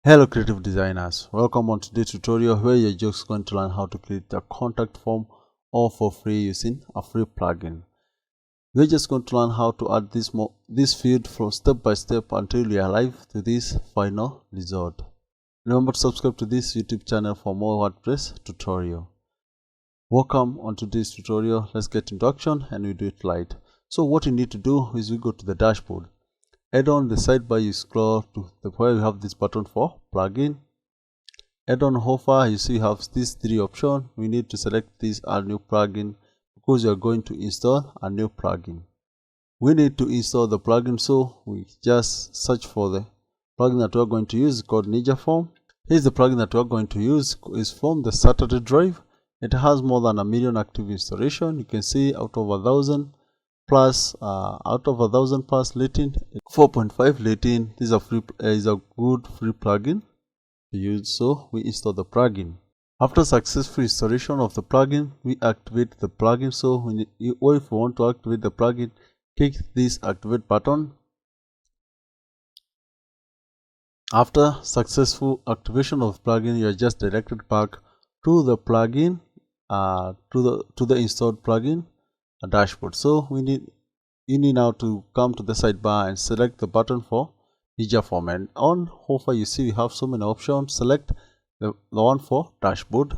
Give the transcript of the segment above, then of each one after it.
Hello creative designers, welcome on today's tutorial where you're just going to learn how to create a contact form all for free using a free plugin. We're just going to learn how to add this field from step by step until you arrive to this final result. Remember to subscribe to this YouTube channel for more WordPress tutorial. Welcome on today's tutorial. Let's get into action and we do it right. So what you need to do is we go to the dashboard. Head on the sidebar, you scroll to where you have this button for plugin. Head on hover, you see you have these three options. We need to select this add new plugin because you are going to install a new plugin. We need to install the plugin, so we just search for the plugin that we are going to use called Ninja Form. Here's the plugin that we are going to use. Is from the Saturday drive. It has more than 1 million active installation. You can see out of 1,000 plus rating, 4.5 rating. This is a good free plugin to use, so we install the plugin. After successful installation of the plugin, we activate the plugin. So if you want to activate the plugin, click this activate button. After successful activation of the plugin, you are just directed back to the plugin, to the installed plugin dashboard. So you need now to come to the sidebar and select the button for Ninja Form, and on hover you see we have so many options. Select the one for dashboard.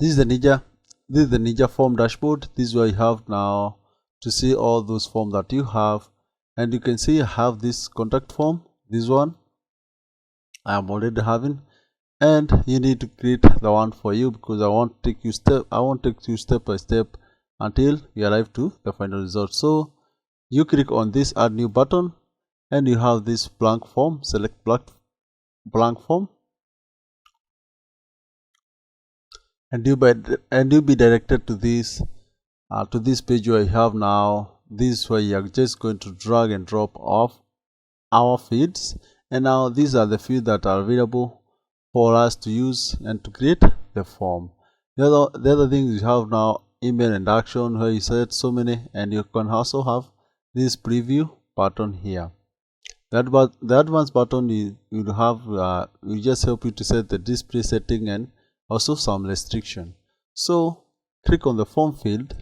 This is the Ninja Form dashboard. This is where you have now to see all those forms that you have, and you can see I have this contact form. This one I am already having, and you need to create the one for you because I won't take you step by step until you arrive to the final result. So you click on this add new button and you have this blank form. Select blank form and you'll be directed to this page where you have now this, where you are just going to drag and drop off our feeds, and now these are the feeds that are available for us to use and to create the form. The other thing you have now email and action, where you set so many, and you can also have this preview button here. The advanced button you have will just help you to set the display setting and also some restriction. So click on the form field,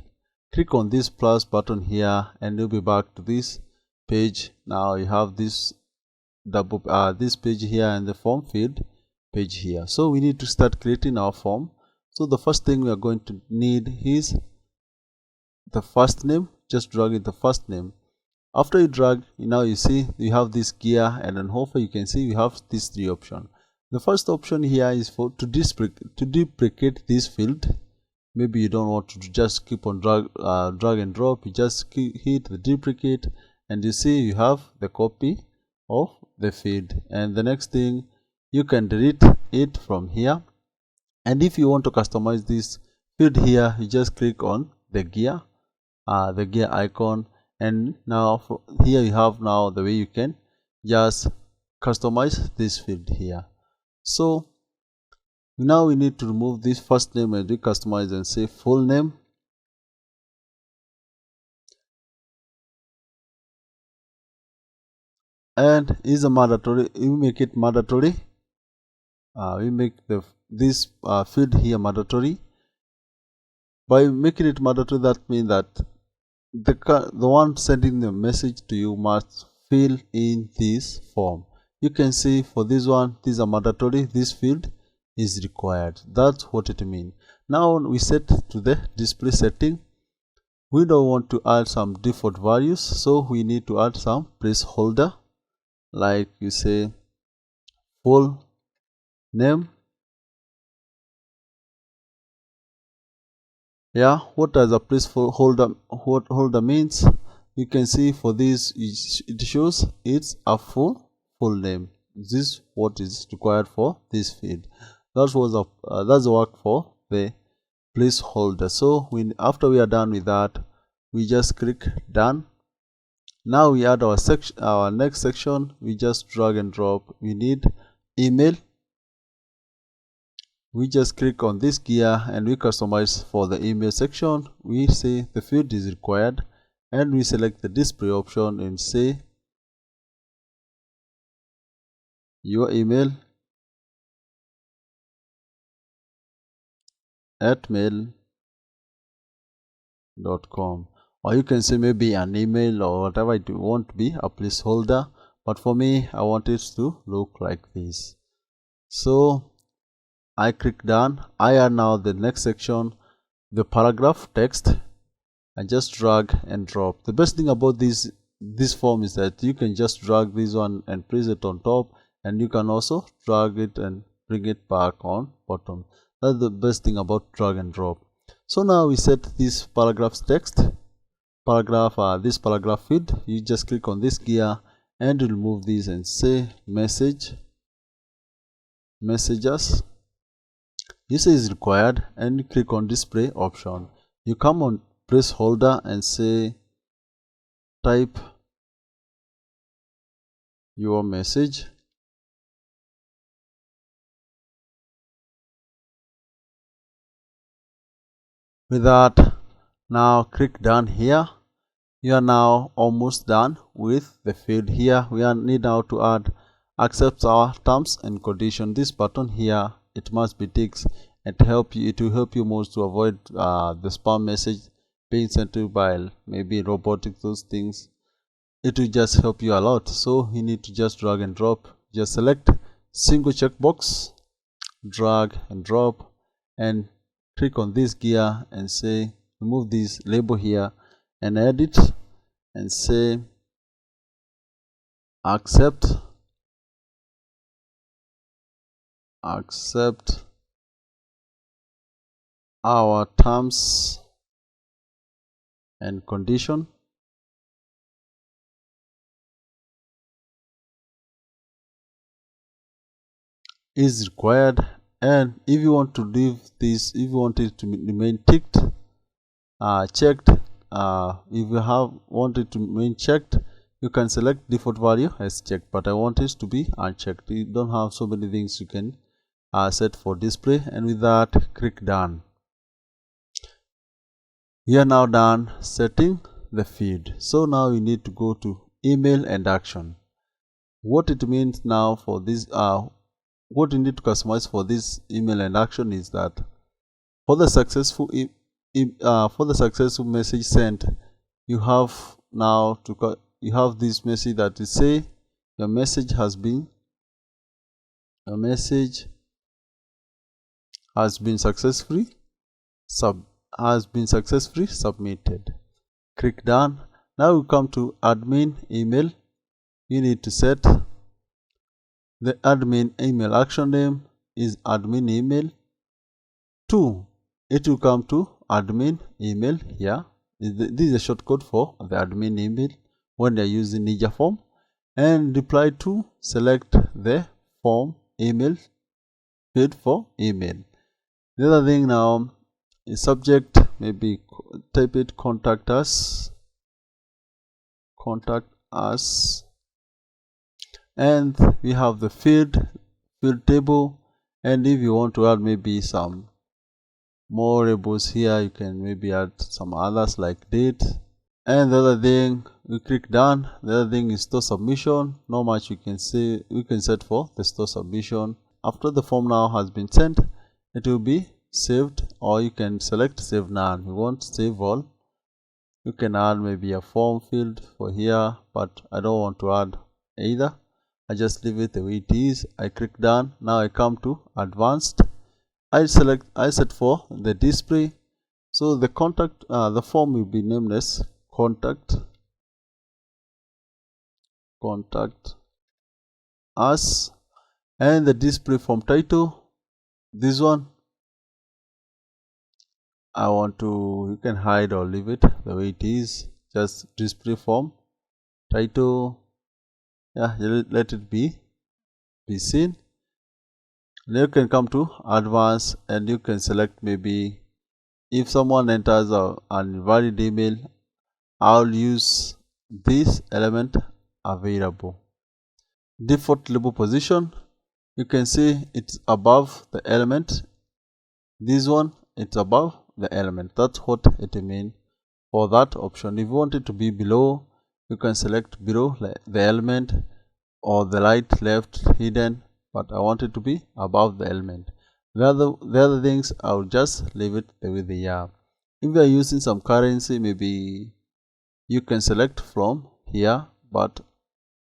click on this plus button here, and you'll be back to this page. Now you have this this page here and the form field page here. So we need to start creating our form. So the first thing we are going to need is the first name. Just drag in the first name. After you drag, now you see you have this gear, and on hover you can see we have these three options. The first option here is for to duplicate this field. Maybe you don't want to just keep on drag and drop. You just hit the duplicate and you see you have the copy of the field. And the next thing, you can delete it from here. And if you want to customize this field here, you just click on the gear icon, and now here you have now the way you can just customize this field here. So now we need to remove this first name and recustomize and say full name. And is a mandatory. We make it mandatory. We make this field here mandatory. By making it mandatory, that means that the one sending the message to you must fill in this form. You can see for this one, these are mandatory. This field is required. That's what it means. Now we set to the display setting. We don't want to add some default values, so we need to add some placeholder, like you say full name. Yeah, what does a placeholder means? You can see for this it shows it's a full name. This is what is required for this field. That's the work for the placeholder. So after we are done with that, we just click done. Now we add our next section. We just drag and drop. We need email. We just click on this gear and we customize for the email section. We say the field is required and we select the display option and say your email at mail.com, or you can say maybe an email or whatever it won't be a placeholder, but for me I want it to look like this. So I click done. I add now the next section, the paragraph text. I just drag and drop. The best thing about this form is that you can just drag this one and place it on top, and you can also drag it and bring it back on bottom. That's the best thing about drag and drop. So now we set this paragraph text, this paragraph feed. You just click on this gear and remove this and say messages. Usage is required, and you click on display option. You come on placeholder and say type your message. With that, now click done here. You are now almost done with the field here. We need now to add accept our terms and condition. This button here, it must be ticked, and it will help you most to avoid the spam message being sent to you by maybe robotic, those things. It will just help you a lot. So you need to just drag and drop. Just select single checkbox, drag and drop, and click on this gear and say remove this label here and edit and say accept our terms and condition. Is required, and if you want to leave this, if you want it to remain checked, if you want it to remain checked, you can select default value as checked, but I want it to be unchecked. You don't have so many things you can set for display, and with that, click done. We are now done setting the feed. So now we need to go to email and action. What it means now for this, what you need to customize for this email and action is that for the successful message sent, you have now to this message that is say your message has been successfully submitted. Click done. Now we come to admin email. You need to set the admin email action name is admin email 2. It will come to admin email here. This is a shortcode for the admin email when they are using Ninja form. And reply to, select the form email field for email. The other thing now is subject, maybe type it contact us, and we have the field table, and if you want to add maybe some more labels here, you can maybe add some others like date. And the other thing, we click done. The other thing is store submission. Not much you can say, we can set for the store submission. After the form now has been sent, it will be saved, or you can select save none. You want save all. You can add maybe a form field for here, but I don't want to add either. I just leave it the way it is. I click done. Now I come to advanced. I set for the display. So the the form will be named as contact us, and the display form title, this one I want to, you can hide or leave it the way it is, just display form title, yeah, let it be seen. Then you can come to advanced, and you can select maybe if someone enters an invalid email, I'll use this element available. Default label position, you can see it's above the element. This one, it's above the element. That's what it means for that option. If you want it to be below, you can select below the element. or the light left hidden, but I want it to be above the element. The other things I'll just leave it the way they are. If you are using some currency, maybe you can select from here, but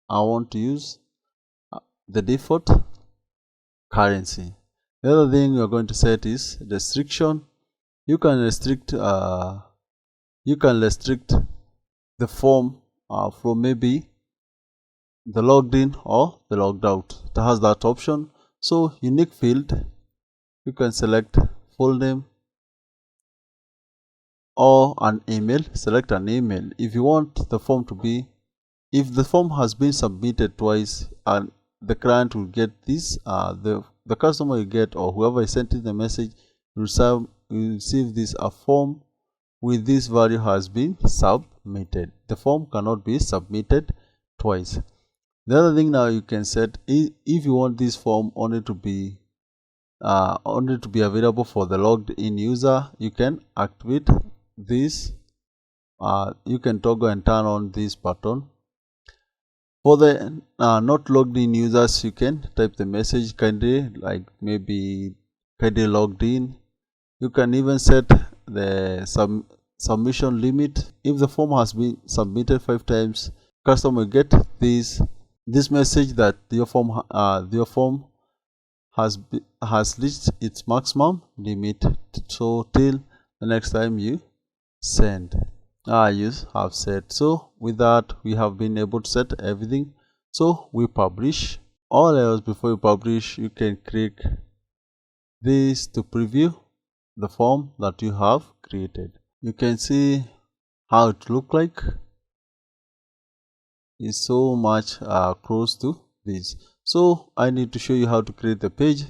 I want to use the default currency. The other thing we are going to set is restriction. You can restrict the the form from maybe the logged in or the logged out. It has that option. So unique field, you can select full name or an email. Select an email. If you want the form to be, if the form has been submitted twice, and the client will get this, the customer will get, or whoever is sending the message will receive this, a form with this value has been submitted. The form cannot be submitted twice. The other thing now you can set, if you want this form only to be available for the logged in user, you can activate this. You can toggle and turn on this button. For the not logged in users, you can type the message kindly, like maybe kindly logged in. You can even set the submission limit. If the form has been submitted 5 times, customer will get this message that your form has reached its maximum limit. So till the next time you send, you have set. So with that, we have been able to set everything. So we publish. All else, before you publish, you can click this to preview the form that you have created. You can see how it look like. It's so much close to this. So I need to show you how to create the page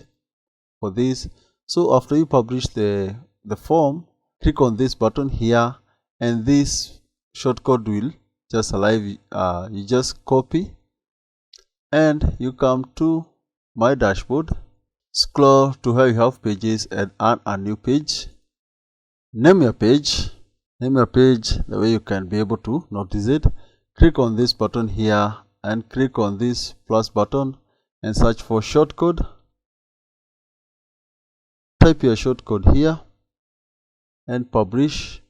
for this. So after you publish the form, click on this button here, and this shortcode will just alive. You just copy and you come to my dashboard, scroll to where you have pages, and add a new page. Name your page the way you can be able to notice it. Click on this button here and click on this plus button and search for shortcode. Type your shortcode here and publish.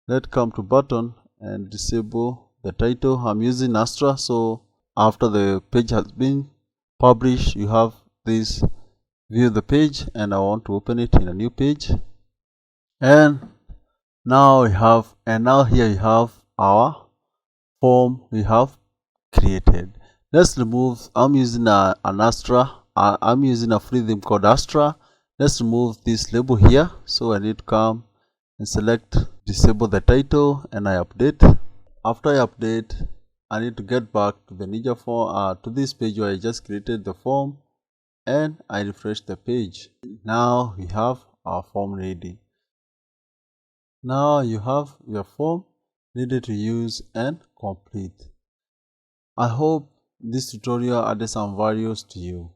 Let's come to button and disable the title. I'm using Astra, so after the page has been published, you have this view the page, and I want to open it in a new page. And now here you have our form we have created. Let's remove. I'm using an Astra. I'm using a free theme called Astra. Let's remove this label here. So I need to come and select disable the title, and I update. After I update, I need to get back to the Ninja form, to this page where I just created the form, and I refresh the page. Now we have our form ready. Now you have your form ready to use and complete. I hope this tutorial added some values to you.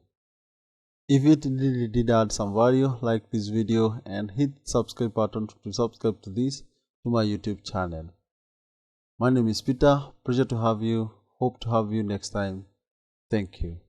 If it really did add some value, like this video and hit subscribe button to subscribe to my YouTube channel. My name is Peter. Pleasure to have you. Hope to have you next time. Thank you.